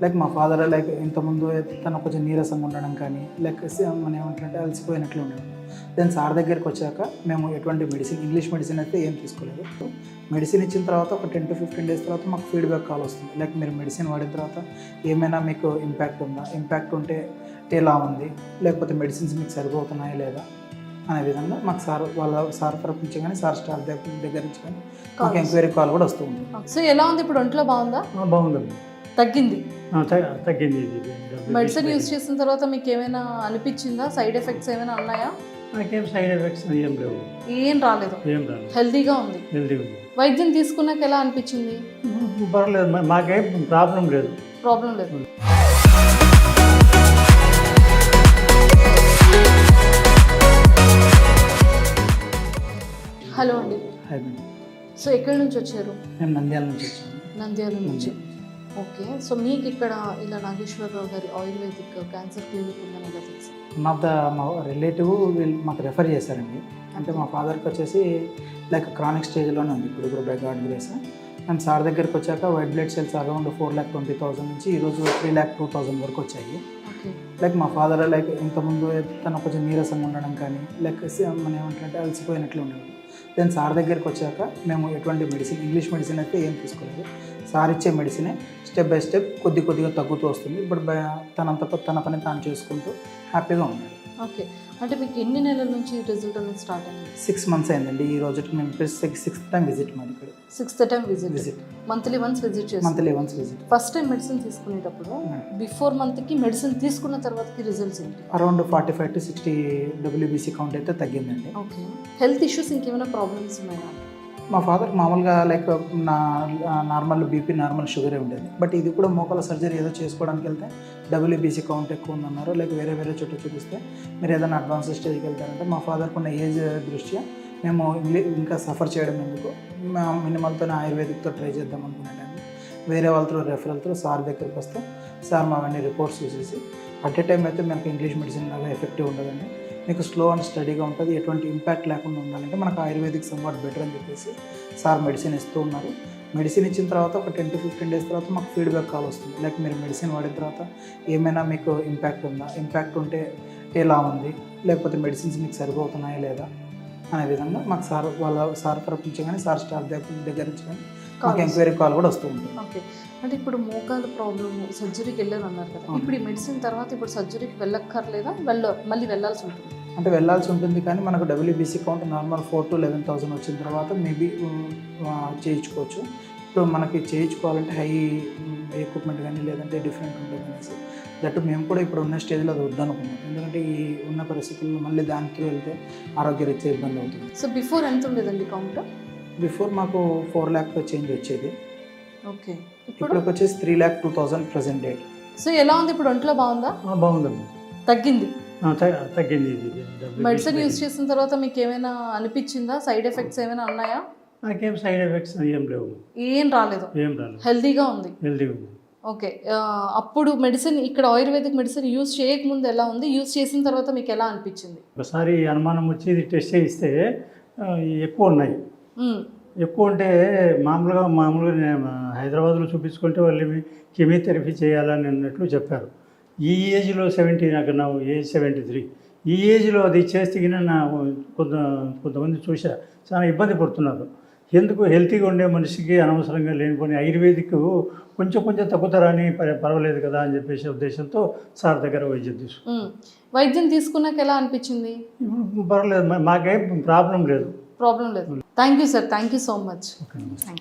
Like మా father like ఇంతకుముందు తను కొంచెం నీరసంగా ఉండడం కానీ లైక్ మనం ఏమంటారంటే అలసిపోయినట్లు ఉండడం. దెన్ సార్ దగ్గరికి వచ్చాక మేము ఎటువంటి మెడిసిన్ ఇంగ్లీష్ మెడిసిన్ అయితే ఏం తీసుకోలేదు. మెడిసిన్ ఇచ్చిన తర్వాత ఒక 10 to 15 days తర్వాత మాకు ఫీడ్బ్యాక్ కాల్ వస్తుంది. లైక్ మీరు మెడిసిన్ వాడిన తర్వాత ఏమైనా మీకు ఇంపాక్ట్ ఉందా, ఇంపాక్ట్ ఉంటే ఎలా ఉంది, లేకపోతే మెడిసిన్స్ మీకు సరిపోతున్నాయా లేదా అనే విధంగా మాకు వాళ్ళ తరపు నుంచి కానీ స్టాఫ్ దగ్గర నుంచి కానీ మాకు ఎంక్వైరీ కాల్ కూడా వస్తూ ఉంటుంది. సో ఎలా ఉంది ఇప్పుడు? ఒంట్లో బాగుందా? బాగుందండి, తగ్గింది. తగ్గింది. మెడిసిన్ యూజ్ చేసిన తర్వాత మీకు ఏమైనా అనిపించిందా? సైడ్ ఎఫెక్ట్స్ ఏమైనా ఉన్నాయా? నాకేం సైడ్ ఎఫెక్ట్స్ ఏం లేవు, ఏం రాలేదు. హెల్తీగా ఉంది. వైద్యం తీసుకున్నాక ఎలా అనిపించింది? పర్లేదు, మాకేం ప్రాబ్లం లేదు. హలో అండి. Hi madam. సో ఎక్కడి నుంచి వచ్చారు? మేము నంద్యాల నుంచి వచ్చాము. నంద్యాల నుంచి. ఓకే. సో మీకు ఇక్కడ ఇలా నాగేశ్వరరావు గారి ఆయుర్వేదిక్ క్యాన్సర్ క్లినిక్ ఉందని ఎలా తెలుసు? మా రిలేటివ్ వీళ్ళు మాకు రెఫర్ చేశారండి. అంటే మా ఫాదర్కి వచ్చేసి లైక్ క్రానిక్ స్టేజ్లోనే ఉంది ఇప్పుడు గాడ్ గ్రేస్. అండ్ సార్ దగ్గరికి వచ్చాక వైట్ బ్లడ్ సెల్స్ అరౌండ్ 4,20,000 నుంచి ఈరోజు 3,02,000 వరకు వచ్చాయి. లైక్ మా ఫాదర్ లైక్ ఇంతకుముందు తను కొంచెం నీరసంగా ఉండడం కానీ లైక్ మనం ఏమంటారంటే అలసిపోయినట్లు ఉండడం. దెన్ సార్ దగ్గరికి వచ్చాక మేము ఎటువంటి మెడిసిన్ ఇంగ్లీష్ మెడిసిన్ అయితే ఏం తీసుకోలేదు. సార్ ఇచ్చే మెడిసినే స్టెప్ బై స్టెప్ కొద్దిగా తగ్గుతూ వస్తుంది. ఇప్పుడు తన పని తాను చేసుకుంటూ హ్యాపీగా ఉన్నాడు. ఓకే. అంటే మీకు ఎన్ని నెలల నుంచి రిజల్ట్ అనేది స్టార్ట్ అయింది? 6 months అయిందండి. ఈ రోజుకి మేము 6th time విజిట్ మాది ఇక్కడ. 6th time visit. Monthly once visit చేస్తాం. Monthly once visit. First time medicine తీసుకునేటప్పుడు బిఫోర్ మంత్కి మెడిసిన్ తీసుకున్న తర్వాతకి రిజల్ట్స్ ఏంటి? అరౌండ్ 45 to 60 WBC కౌంట్ అయితే తగ్గిందండి. ఓకే. హెల్త్ ఇష్యూస్ ఇంకేమైనా ప్రాబ్లమ్స్ ఉన్నాయా? మా ఫాదర్ మామూలుగా లైక్ నార్మల్ బీపీ నార్మల్ షుగరే ఉండేది. బట్ ఇది కూడా మోకాల సర్జరీ ఏదో చేసుకోవడానికి వెళ్తే WBC కౌంట్ ఎక్కువ ఉందన్నారు. లైక్ వేరే చోట చూపిస్తే మీరు ఏదైనా అడ్వాన్స్ స్టేజ్కి వెళ్తారంటే మా ఫాదర్కి ఉన్న ఏజ్ దృష్ట్యా మేము ఇంకా సఫర్ చేయడం ఎందుకు మినిమల్తోనే ఆయుర్వేదిక్తో ట్రై చేద్దాం అనుకునేటాన్ని వేరే వాళ్ళతో రెఫరల్తో సార్ దగ్గరికి వస్తే సార్ మావన్నీ రిపోర్ట్స్ చూసేసి అట్ ఏ టైం అయితే మనకు ఇంగ్లీష్ మెడిసిన్ లాగా ఎఫెక్టివ్ ఉండదండి, మీకు స్లో అండ్ స్టడీగా ఉంటుంది, ఎటువంటి ఇంపాక్ట్ లేకుండా ఉండాలంటే మనకు ఆయుర్వేదిక్ సంవాట్ బెటర్ అని చెప్పేసి సార్ మెడిసిన్ ఇస్తూ ఉన్నారు. మెడిసిన్ ఇచ్చిన తర్వాత ఒక 10 to 15 days తర్వాత మాకు ఫీడ్బ్యాక్ కాల్ వస్తుంది. లైక్ మీరు మెడిసిన్ వాడిన తర్వాత ఏమైనా మీకు ఇంపాక్ట్ ఉందా, ఇంపాక్ట్ ఉంటే ఎలా ఉంది, లేకపోతే మెడిసిన్స్ మీకు సరిపోతున్నాయా లేదా అనే విధంగా మాకు సార్ తరపు నుంచి కానీ స్టాఫ్ దగ్గర నుంచి కానీ మాకు ఎంక్వైరీ కాల్ కూడా వస్తూ ఉంటుంది. ఓకే. అంటే ఇప్పుడు మోకాల ప్రాబ్లమ్ సర్జరీకి వెళ్ళారు అన్నారు కదా, ఇప్పుడు ఈ మెడిసిన్ తర్వాత ఇప్పుడు సర్జరీకి వెళ్ళక్కర్లేదా? మళ్ళీ వెళ్ళాల్సి ఉంటుంది? అంటే వెళ్ళాల్సి ఉంటుంది, కానీ మనకు WBC కౌంట్ నార్మల్ 4,000 to 11,000 వచ్చిన తర్వాత మేబీ చేయించుకోవచ్చు. ఇప్పుడు మనకి చేయించుకోవాలంటే హై ఎక్విప్మెంట్ కానీ లేదంటే డిఫరెంట్ ఉంటుంది అనేసి దట్టు మేము కూడా ఇప్పుడు ఉన్న స్టేజ్లో అది వద్దనుకున్నాం. ఎందుకంటే ఈ ఉన్న పరిస్థితుల్లో మళ్ళీ దానికి వెళ్తే ఆరోగ్యరీత్యా ఇబ్బంది అవుతుంది. సో బిఫోర్ ఎంత ఉండేదండి కౌంట్? బిఫోర్ మాకు 4 lakh చేంజ్ వచ్చేది. ఓకే. ఇప్పుడు వచ్చేసి 3,02,000 ప్రజెంట్ డేట్. సో ఎలా ఉంది ఇప్పుడు? ఒంట్లో బాగుందా? బాగుందండి, తగ్గింది. తగ్గింది. మెడిసిన్ యూజ్ చేసిన తర్వాత మీకు ఏమైనా అనిపించిందా? సైడ్ ఎఫెక్ట్స్ ఏమైనా ఉన్నాయా? నాకేం సైడ్ ఎఫెక్ట్స్ ఏం లేవు, ఏం రాలేదు. హెల్తీగా ఉంది. ఓకే. అప్పుడు మెడిసిన్ ఇక్కడ ఆయుర్వేదిక్ మెడిసిన్ యూజ్ చేయకముందు ఎలా ఉంది, యూజ్ చేసిన తర్వాత మీకు ఎలా అనిపించింది? ఒకసారి అనుమానం వచ్చి ఇది టెస్ట్ చేయిస్తే ఎక్కువ ఉన్నాయి. ఎక్కువ ఉంటే మామూలుగా నేను హైదరాబాద్లో చూపించుకుంటే వాళ్ళు కెమియోథెరపీ చేయాలని అన్నట్లు చెప్పారు. ఈ ఏజ్లో 70, నాకు నా ఏజ్ 73, ఈ ఏజ్లో అది చేస్తే నా కొంతమంది చూసా చాలా ఇబ్బంది పడుతున్నారు. ఎందుకు హెల్తీగా ఉండే మనిషికి అనవసరంగా లేనిపోయి ఆయుర్వేదిక్ కొంచెం తగ్గుతారని పర్వాలేదు కదా అని చెప్పేసి ఉద్దేశంతో సార్ దగ్గర వైద్యం తీసుకున్నాక ఎలా అనిపించింది? పర్వాలేదు, మాకేం ప్రాబ్లం లేదు. Thank you sir, thank you so much.